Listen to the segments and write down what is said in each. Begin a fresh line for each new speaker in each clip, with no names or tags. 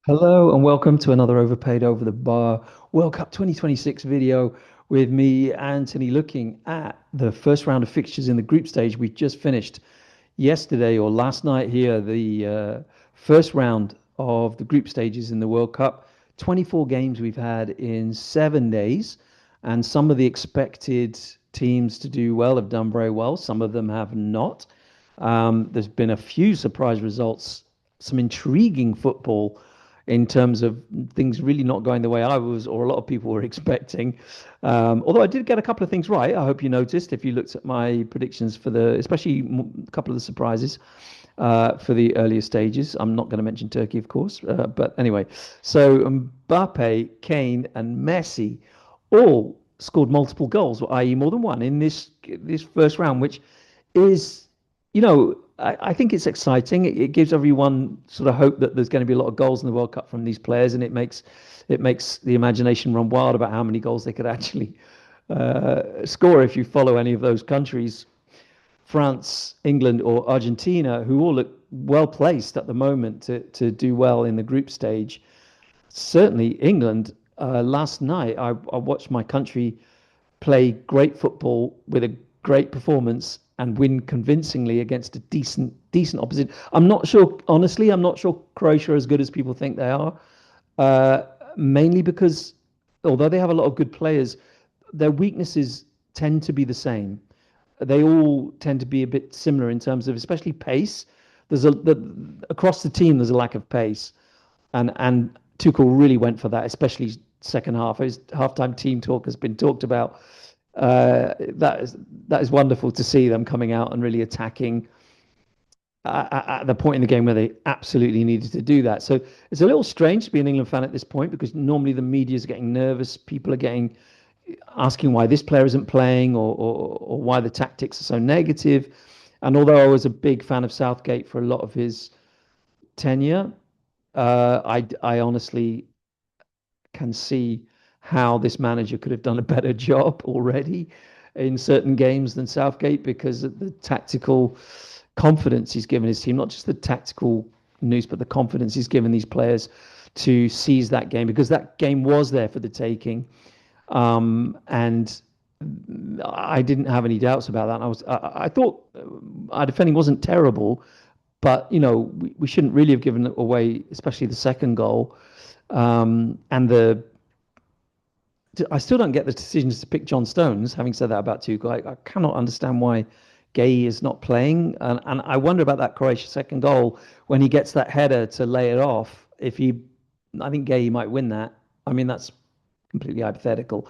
Hello and welcome to another Overpaid Over the Bar World Cup 2026 video with me, Anthony, looking at the first round of fixtures in the group stage. We just finished yesterday or last night here, the first round of the group stages in the World Cup. 24 games we've had in 7 days, and some of the expected teams to do well have done very well. Some of them have not. There's been a few surprise results, some intriguing football in terms of things really not going the way I was or a lot of people were expecting. Although I did get a couple of things right. I hope you noticed if you looked at my predictions for especially a couple of the surprises for the earlier stages. I'm not going to mention Turkey, of course, but anyway. So Mbappe, Kane, and Messi all scored multiple goals, i.e., more than one in this first round, which is, I think it's exciting. It gives everyone sort of hope that there's going to be a lot of goals in the World Cup from these players, and it makes the imagination run wild about how many goals they could actually score if you follow any of those countries. France, England, or Argentina, who all look well placed at the moment to do well in the group stage. Certainly, England. Last night, I watched my country play great football with a great performance and win convincingly against a decent opposition. I'm not sure, honestly, I'm not sure Croatia are as good as people think they are. Uh, Mainly because although they have a lot of good players, their weaknesses tend to be the same. They all tend to be a bit similar in terms of, especially pace. Across the team, there's a lack of pace, and Tuchel really went for that, especially second half. His halftime team talk has been talked about. That is wonderful to see them coming out and really attacking at the point in the game where they absolutely needed to do that. So it's a little strange to be an England fan at this point because normally the media is getting nervous. People are getting asking why this player isn't playing or why the tactics are so negative. And although I was a big fan of Southgate for a lot of his tenure, I honestly can see how this manager could have done a better job already in certain games than Southgate because of the tactical confidence he's given his team, not just the tactical news, but the confidence he's given these players to seize that game because that game was there for the taking. And I didn't have any doubts about that. I thought our defending wasn't terrible, but we shouldn't really have given it away, especially the second goal. And I still don't get the decisions to pick John Stones. Having said that about Tuchel, I cannot understand why Gay is not playing, and I wonder about that Croatia second goal when he gets that header to lay it off. I think Gay might win that. I mean, that's completely hypothetical,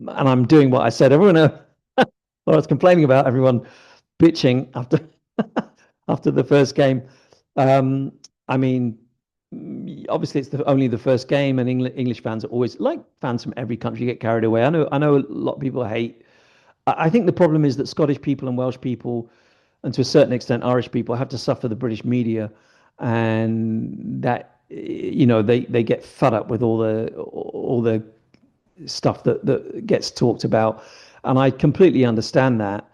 and I'm doing what I said. Everyone, what I was complaining about, everyone bitching after after the first game. Um, I mean, obviously it's only the first game, and English fans are always like fans from every country get carried away. I know a lot of people hate. I think the problem is that Scottish people and Welsh people, and to a certain extent Irish people, have to suffer the British media, and that they get fed up with all the stuff that gets talked about, and I completely understand that.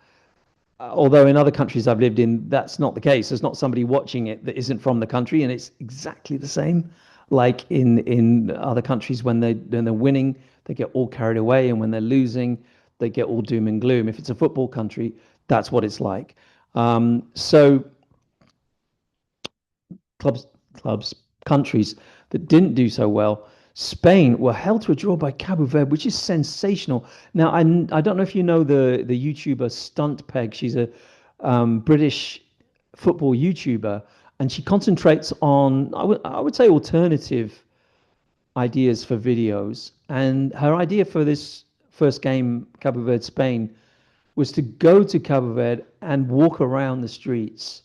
Although in other countries I've lived in, that's not the case. There's not somebody watching it that isn't from the country, and it's exactly the same. Like in other countries, when they're winning, they get all carried away, and when they're losing, they get all doom and gloom. If it's a football country, that's what it's like. So clubs, clubs, countries that didn't do so well. Spain were held to a draw by Cabo Verde, which is sensational. Now, I don't know if you know the YouTuber Stunt Peg. She's a British football YouTuber, and she concentrates on, I would say, alternative ideas for videos. And her idea for this first game, Cabo Verde Spain, was to go to Cabo Verde and walk around the streets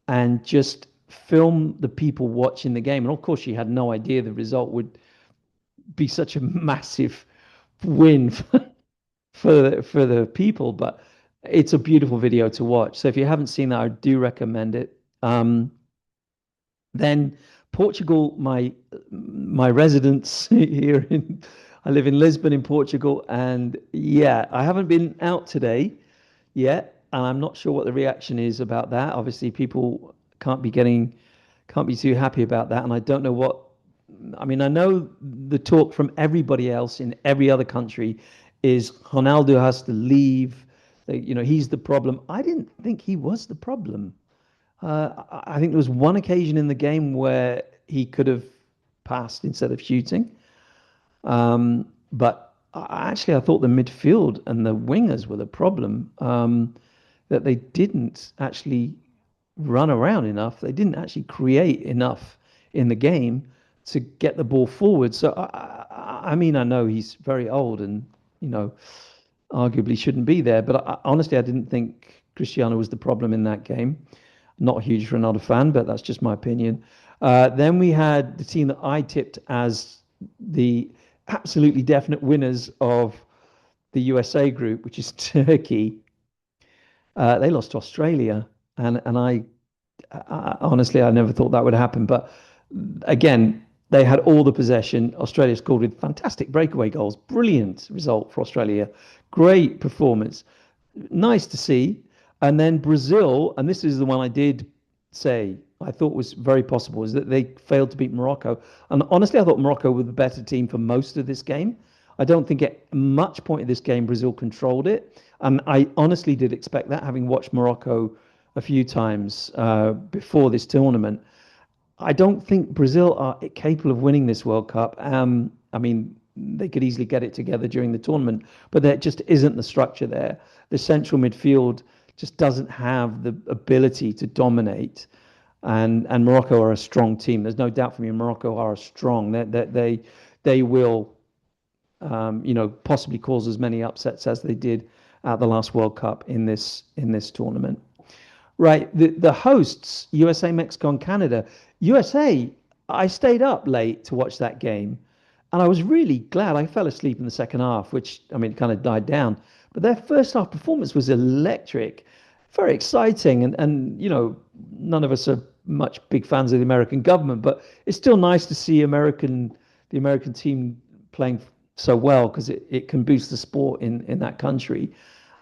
and just film the people watching the game. And of course, she had no idea the result would be such a massive win for the people. But it's a beautiful video to watch. So if you haven't seen that, I do recommend it. Then Portugal, my residence here in I live in Lisbon in Portugal, and yeah, I haven't been out today yet, and I'm not sure what the reaction is about that. Obviously, people can't be getting can't be too happy about that. And I don't know what, I mean, I know the talk from everybody else in every other country is Ronaldo has to leave. He's the problem. I didn't think he was the problem. I think there was one occasion in the game where he could have passed instead of shooting. But actually, I thought the midfield and the wingers were the problem. That they didn't actually run around enough. They didn't actually create enough in the game to get the ball forward. So I mean, I know he's very old and you know arguably shouldn't be there, but honestly, I didn't think Cristiano was the problem in that game. Not a huge Ronaldo fan, but that's just my opinion. Then we had the team that I tipped as the absolutely definite winners of the USA group, which is Turkey. They lost to Australia, and honestly, I never thought that would happen. But again, they had all the possession. Australia scored with fantastic breakaway goals. Brilliant result for Australia. Great performance. Nice to see. And then Brazil, and this is the one I did say I thought was very possible, is that they failed to beat Morocco. And honestly, I thought Morocco were the better team for most of this game. I don't think at much point in this game Brazil controlled it. And I honestly did expect that, having watched Morocco a few times before this tournament. I don't think Brazil are capable of winning this World Cup. I mean, they could easily get it together during the tournament, but there just isn't the structure there. The central midfield just doesn't have the ability to dominate. And Morocco are a strong team. There's no doubt for me, Morocco are strong. They will possibly cause as many upsets as they did at the last World Cup in this tournament. Right, the hosts, USA, Mexico, and Canada. USA, I stayed up late to watch that game, and I was really glad. I fell asleep in the second half, which I mean kind of died down. But their first half performance was electric, very exciting, and none of us are much big fans of the American government, but it's still nice to see the American team playing so well because it can boost the sport in that country.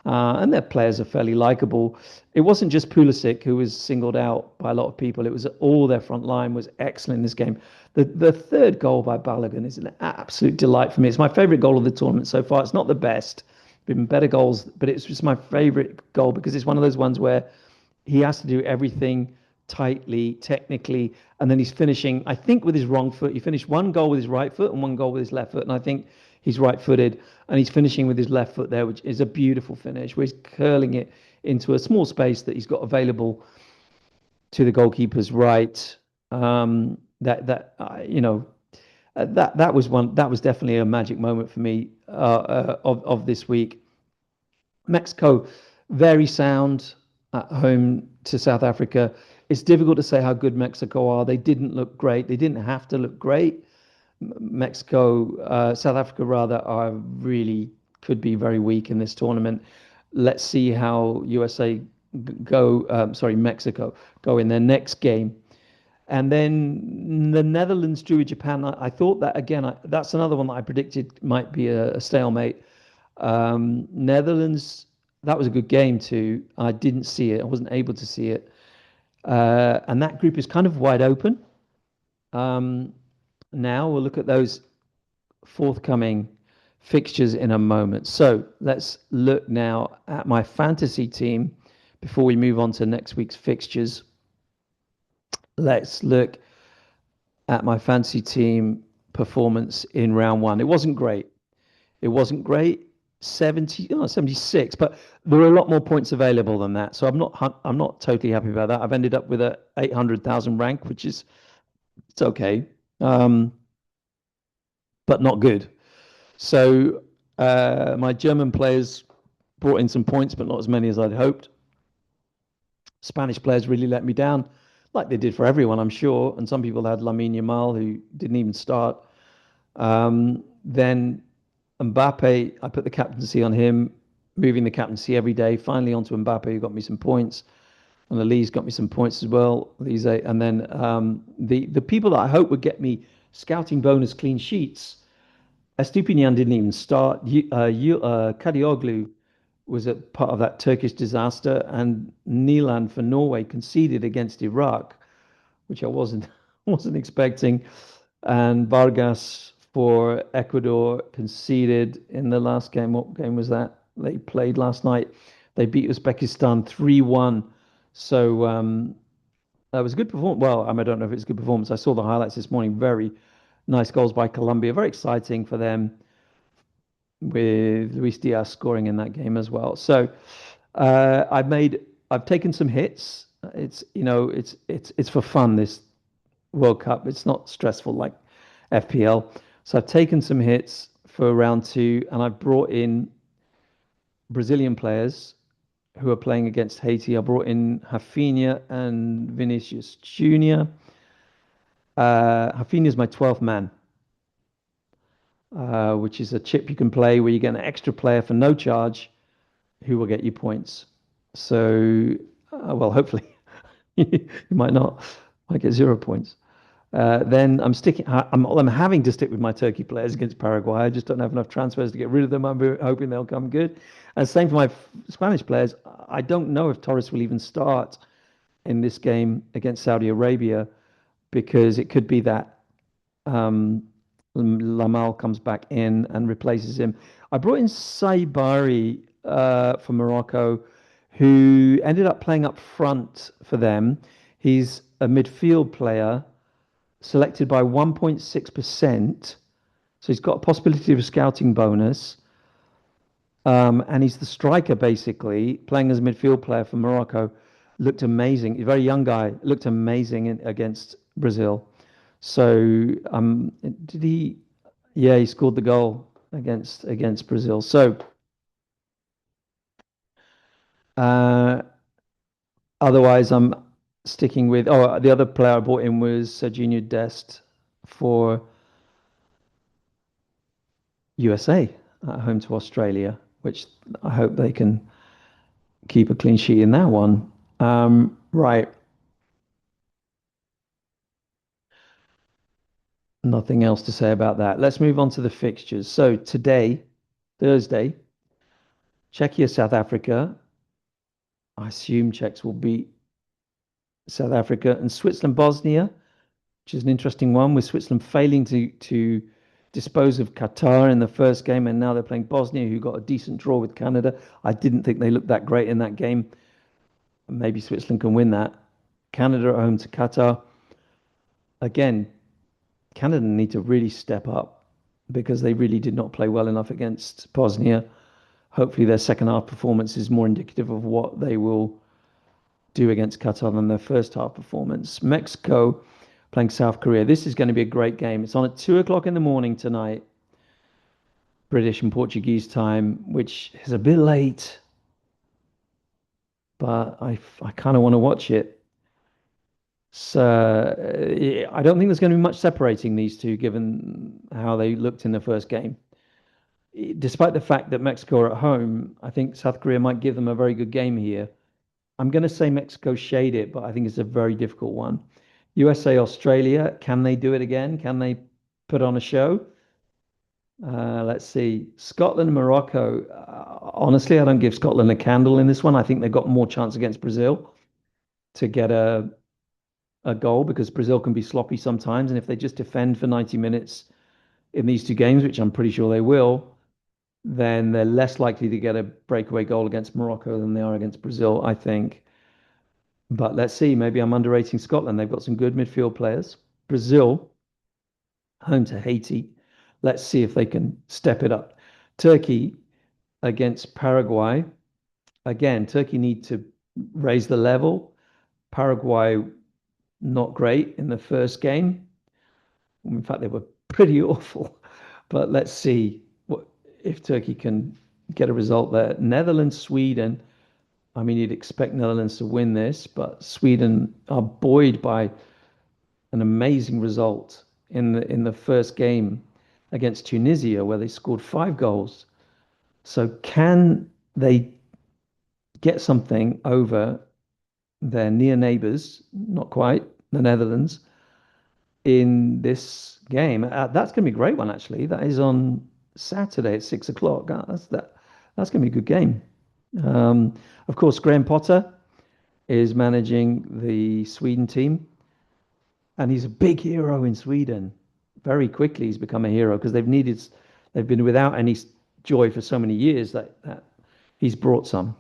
And their players are fairly likable. It wasn't just Pulisic who was singled out by a lot of people. It was all their front line was excellent in this game. The third goal by Balogun is an absolute delight for me. It's my favorite goal of the tournament so far. It's not the best, been better goals, but it's just my favorite goal because it's one of those ones where he has to do everything tightly, technically, and then he's finishing, I think, with his wrong foot. He finished one goal with his right foot and one goal with his left foot, and I think he's right-footed, and he's finishing with his left foot there, which is a beautiful finish, where he's curling it into a small space that he's got available to the goalkeeper's right. That was definitely a magic moment for me of this week. Mexico, very sound at home to South Africa. It's difficult to say how good Mexico are. They didn't look great. They didn't have to look great. South Africa rather, are really could be very weak in this tournament. Let's see how Mexico go in their next game. And then the Netherlands drew with Japan. I thought that again, that's another one that I predicted might be a stalemate. Netherlands, that was a good game too. I didn't see it. I wasn't able to see it. And that group is kind of wide open. Now we'll look at those forthcoming fixtures in a moment. So let's look now at my fantasy team before we move on to next week's fixtures. Let's look at my fantasy team performance in round one. It wasn't great. It wasn't great. 76, but there were a lot more points available than that. So I'm not totally happy about that. I've ended up with a 800,000 rank, which is it's okay, but not good. So my German players brought in some points, but not as many as I'd hoped. Spanish players really let me down, like they did for everyone, I'm sure. And some people had Lamine Yamal, who didn't even start. Then Mbappe, I put the captaincy on him, moving the captaincy every day. Finally onto Mbappe, who got me some points. And Elise got me some points as well. Elise, and then the people that I hope would get me scouting bonus clean sheets. Estupinian didn't even start. Kadioglu was a part of that Turkish disaster, and Nilan for Norway conceded against Iraq. which I wasn't wasn't expecting. And Vargas for Ecuador conceded in the last game. What game was that they played last night? They beat Uzbekistan 3-1. So that was a good performance. Well, I don't know if it's a good performance. I saw the highlights this morning. Very nice goals by Colombia. Very exciting for them with Luis Diaz scoring in that game as well. So I've taken some hits. It's for fun, this World Cup. It's not stressful like FPL. So I've taken some hits for round two, and I've brought in Brazilian players who are playing against Haiti. I brought in Rafinha and Vinicius Junior. Rafinha is my 12th man, which is a chip you can play where you get an extra player for no charge who will get you points. So, well, hopefully you might not, might get 0 points. Then I'm having to stick with my Turkey players against Paraguay. I just don't have enough transfers to get rid of them. I'm hoping they'll come good. And same for my Spanish players. I don't know if Torres will even start in this game against Saudi Arabia because it could be that um, Lamal comes back in and replaces him. I brought in Saibari from Morocco, who ended up playing up front for them. He's a midfield player selected by 1.6%. So he's got a possibility of a scouting bonus. And he's the striker, basically, playing as a midfield player for Morocco. Looked amazing. He's a very young guy. Looked amazing against Brazil. So did he? Yeah, he scored the goal against Brazil. So uh, otherwise, I'm sticking with. Oh, the other player I bought in was Serginho Dest for USA at home to Australia, which I hope they can keep a clean sheet in that one. Right, nothing else to say about that. Let's move on to the fixtures. So today, Thursday, Czechia, South Africa. I assume Czechs will beat South Africa and Switzerland, Bosnia, which is an interesting one, with Switzerland failing to dispose of Qatar in the first game, and now they're playing Bosnia, who got a decent draw with Canada. I didn't think they looked that great in that game. Maybe Switzerland can win that. Canada at home to Qatar. Again, Canada need to really step up because they really did not play well enough against Bosnia. Hopefully, their second half performance is more indicative of what they will do against Qatar than their first half performance. Mexico playing South Korea. This is going to be a great game. It's on at 2 o'clock in the morning tonight, British and Portuguese time, which is a bit late, but I kind of want to watch it. So I don't think there's going to be much separating these two, given how they looked in the first game. Despite the fact that Mexico are at home, I think South Korea might give them a very good game here. I'm going to say Mexico shade it, but I think it's a very difficult one. USA, Australia, can they do it again? Can they put on a show? Let's see. Scotland, Morocco. Honestly, I don't give Scotland a candle in this one. I think they've got more chance against Brazil to get a goal because Brazil can be sloppy sometimes. And if they just defend for 90 minutes in these two games, which I'm pretty sure they will, then they're less likely to get a breakaway goal against Morocco than they are against Brazil, I think. But let's see. Maybe I'm underrating Scotland. They've got some good midfield players. Brazil, home to Haiti. Let's see if they can step it up. Turkey against Paraguay. Again, Turkey need to raise the level. Paraguay, not great in the first game. In fact, they were pretty awful. But let's see if Turkey can get a result there. Netherlands, Sweden. I mean, you'd expect Netherlands to win this, but Sweden are buoyed by an amazing result in the first game against Tunisia, where they scored 5 goals. So can they get something over their near neighbours, not quite, the Netherlands, in this game? That's going to be a great one, actually. That is on Saturday at 6 o'clock. That's going to be a good game. Of course, Graham Potter is managing the Sweden team. and he's a big hero in Sweden. Very quickly, he's become a hero because they've been without any joy for so many years that he's brought some.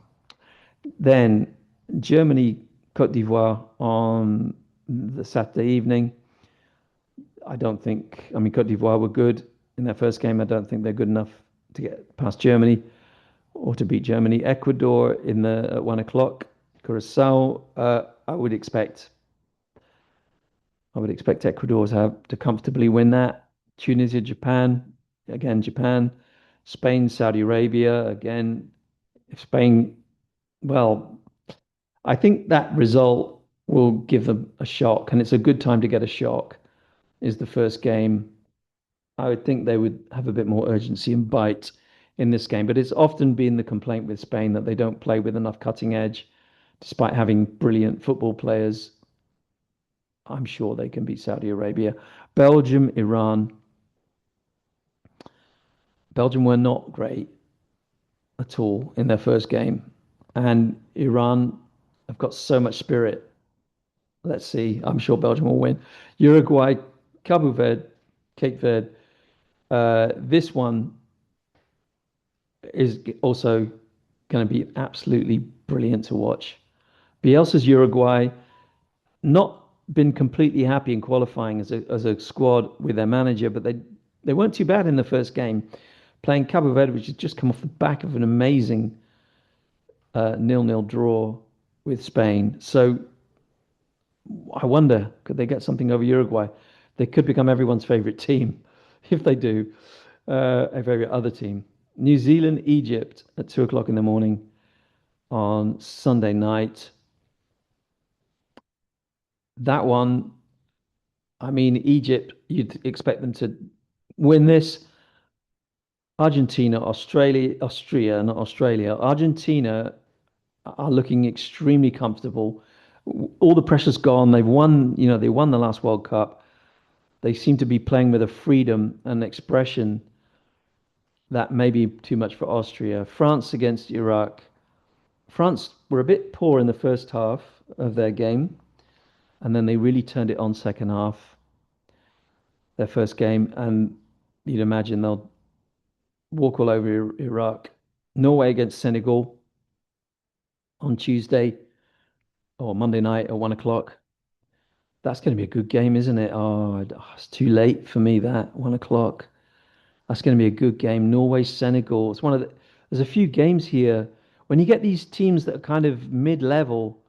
Then Germany, Cote d'Ivoire on the Saturday evening. I don't think, I mean, Cote d'Ivoire were good in their first game. I don't think they're good enough to get past Germany or to beat Germany. Ecuador in the at 1 o'clock. Curacao. I would expect Ecuador to have to comfortably win that. Tunisia, Japan. Again, Japan. Spain, Saudi Arabia. Again, if Spain, well, I think that result will give them a shock, and it's a good time to get a shock. Is the first game. I would think they would have a bit more urgency and bite in this game, but it's often been the complaint with Spain that they don't play with enough cutting edge, despite having brilliant football players. I'm sure they can beat Saudi Arabia. Belgium, Iran. Belgium were not great at all in their first game, and Iran have got so much spirit. Let's see. I'm sure Belgium will win. Uruguay, Cabo Verde, Cape Verde. This one is also going to be absolutely brilliant to watch. Bielsa's Uruguay not been completely happy in qualifying as a squad with their manager, but they weren't too bad in the first game, playing Cabo Verde, which has just come off the back of an amazing 0-0 draw with Spain. So I wonder, could they get something over Uruguay? They could become everyone's favorite team if they do, a favorite other team. New Zealand, Egypt at 2 o'clock in the morning on Sunday night. That one, I mean, Egypt, you'd expect them to win this. Argentina, Austria, not Australia. Argentina are looking extremely comfortable. All the pressure's gone. They've won, they won the last World Cup. They seem to be playing with a freedom and expression that may be too much for Austria. France against Iraq. France were a bit poor in the first half of their game, and then they really turned it on second half, their first game, and you'd imagine they'll walk all over Iraq. Norway against Senegal on Tuesday or Monday night at 1 o'clock. That's going to be a good game, isn't it? Oh, it's too late for me, that 1 o'clock. That's going to be a good game. Norway, Senegal. There's a few games here. When you get these teams that are kind of mid-level,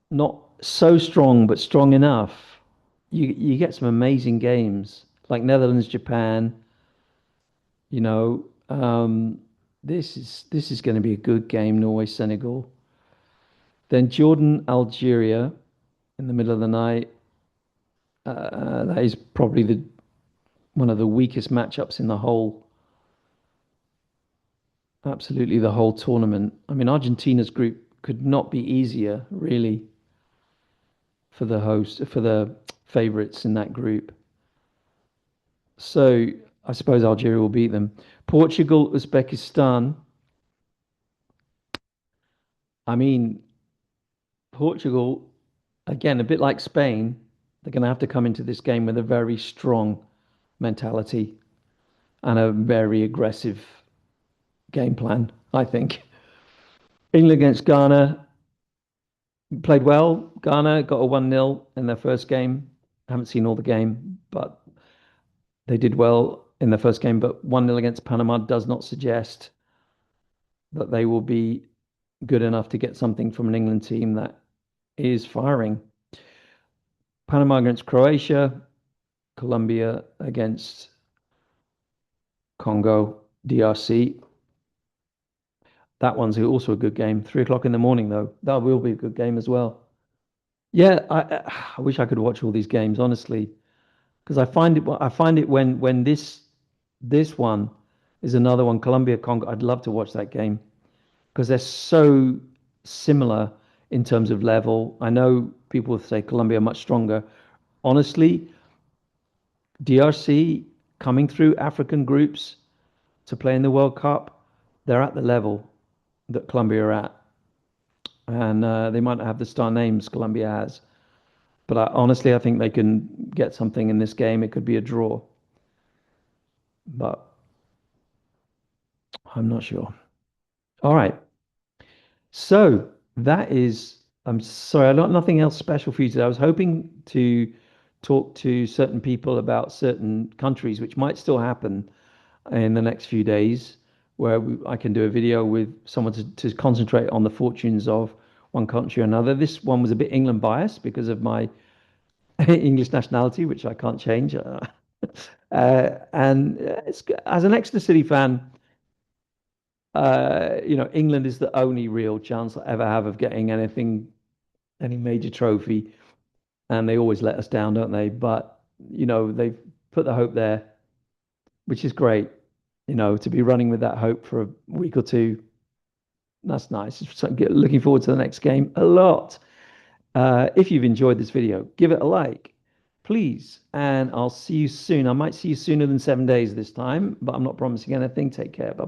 not so strong, but strong enough, you get some amazing games like Netherlands, Japan, you know. This is going to be a good game, Norway, Senegal. Then Jordan, Algeria in the middle of the night. That is probably the one of the weakest matchups in the whole, absolutely the whole tournament. I mean, Argentina's group could not be easier, really, for the favourites in that group. So I suppose Algeria will beat them. Portugal, Uzbekistan. I mean, Portugal, again, a bit like Spain, they're going to have to come into this game with a very strong mentality and a very aggressive game plan, I think. England against Ghana played well. Ghana got a 1-0 in their first game. I haven't seen all the game, but they did well in their first game. But 1-0 against Panama does not suggest that they will be good enough to get something from an England team that is firing. Panama against Croatia, Colombia against Congo, DRC. That one's also a good game. 3 o'clock in the morning, though. That will be a good game as well. Yeah, I wish I could watch all these games, honestly, because I find it when this one is another one, Colombia Congo. I'd love to watch that game because they're so similar in terms of level. I know people say Colombia much stronger. Honestly, DRC coming through African groups to play in the World Cup, they're at the level that Colombia are at, and they might not have the star names Colombia has, But honestly, I think they can get something in this game. It could be a draw, but I'm not sure. All right. So that is, I'm sorry, I got nothing else special for you today. I was hoping to talk to certain people about certain countries, which might still happen in the next few days, where I can do a video with someone to concentrate on the fortunes of one country or another. This one was a bit England biased because of my English nationality, which I can't change. And as an Exeter City fan, England is the only real chance I ever have of getting anything, any major trophy, and they always let us down, don't they? But they've put the hope there, which is great. To be running with that hope for a week or two, that's nice. So looking forward to the next game a lot. If you've enjoyed this video, give it a like, please, and I'll see you soon. I might see you sooner than 7 days this time, but I'm not promising anything. Take care. Bye.